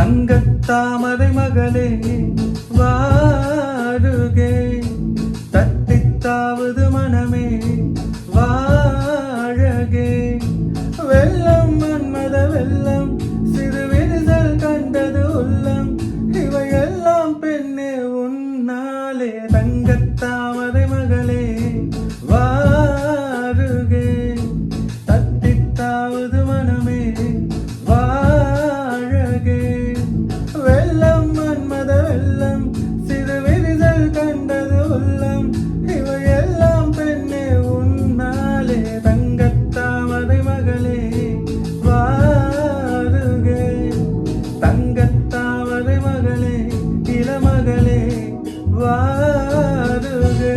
தங்கத்தாமரை மகளே வாருகே, தட்டித்தாவது மனமே வாழகே. வெள்ளம் மன்மத வெள்ளம், சிறு விரிசல் கண்டது உள்ளம், இவையெல்லாம் பெண்ணே உன்னாலே. தங்கத்தாமரை மகளே வாருகே, தட்டித்தாவது மனமே வாழகே. வெள்ளம் மன்மத வெள்ளம், சிறு விரிசல் கண்டது உள்ளம், இவையெல்லாம் பெண்ணே உன்னாலே. தங்கத்தாமரை மகளே வாருகே, தங்கத்தாமரை மகளே இளமகளே வாருகே.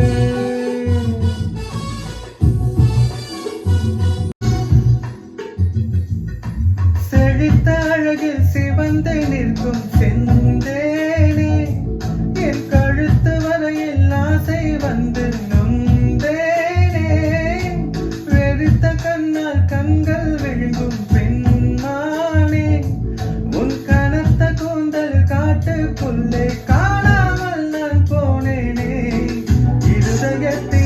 செழித்த அழகில் சிவந்து நிற்கும் செந்தேனே, என் கழுத்து வரையில் ஆசை வந்து நொந்தேனே. வெறித்த கண்ணால் கண்கள் விழுங்கும் பெண்மானே, உன் கனத்த கூந்தல் காட்டுக்குள்ளே காணாமல் நான் போனேனே. இருதயத்தில்